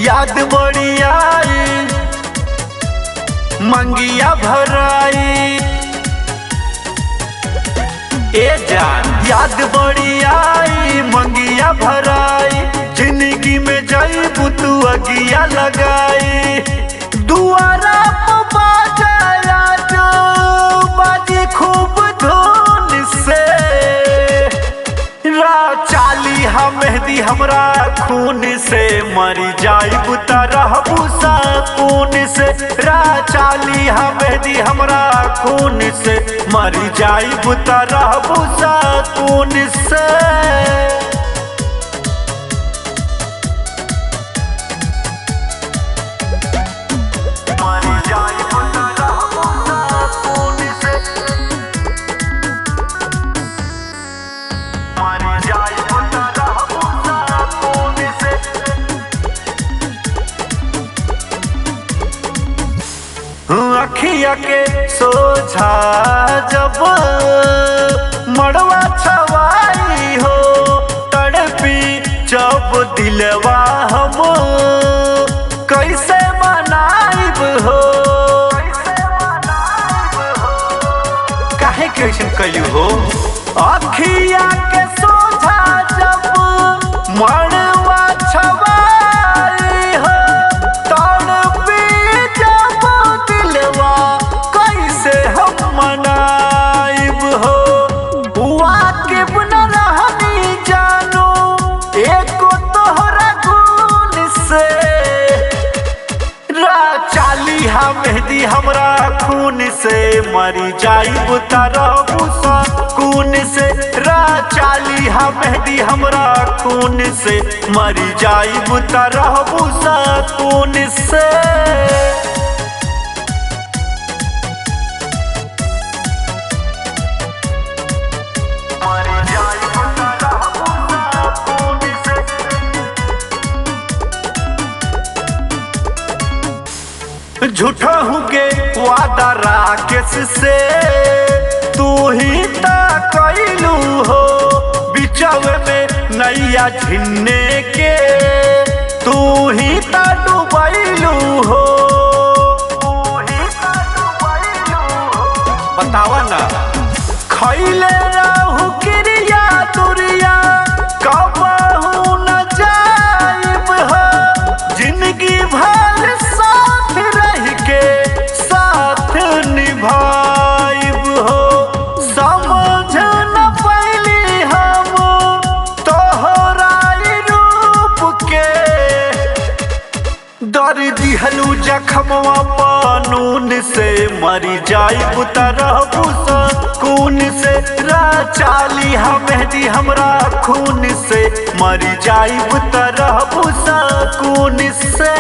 याद बड़ी आई मंगिया भराई ए जान, याद बड़ी आई मंगिया भराई, जिंदगी में जईबू तू अगिया लगाई। दुआरा बाजाया जो बाजी खूब धुन से, चाली हम मेहदी हमरा खून से, मरी जाइबू त रहबू सकून से। चाली हम मेहदी हमरा खून से, मरी जाइबू त रहबू सकून से। अखिया के सोझा जब मड़वा छवाई हो, तड़पी जब दिलवा हम कैसे मनाइब हो। काहे कैसन कयू हो, अखिया के सोझा जब मड़वा छवाई हो, तड़पी जब दिलवा कैसे हम मनाइब हो। वाकिफ न रहनी जानो एको तोहरा गुण से, चाली हम मेहदी हमरा खून से, मरी जाइबू त रहबू सकून से। चाली हम मेहदी हमरा खून से, मरी जाइबू त रहबू सकून से। झूठा हूँ के वादा राकेश से, तू ही ता कैलू हो। बिचवे में नैया झिन्ने के, तू ही ता डुबैलू हो। बतावा ना, खैले रहू क्रिया दुरिया, कबहू न जाइब हो। जिंदगी भर साथ रह के साथ निभाइब हो। समझ न पैली हम तोहरा रूप के, डर दिहलू जखमवा पानून से, मरी जाइबू त रहबू सकून से। चाली हम मेहदी हमरा खून से, मरी जाइबू त रहबू सकून से।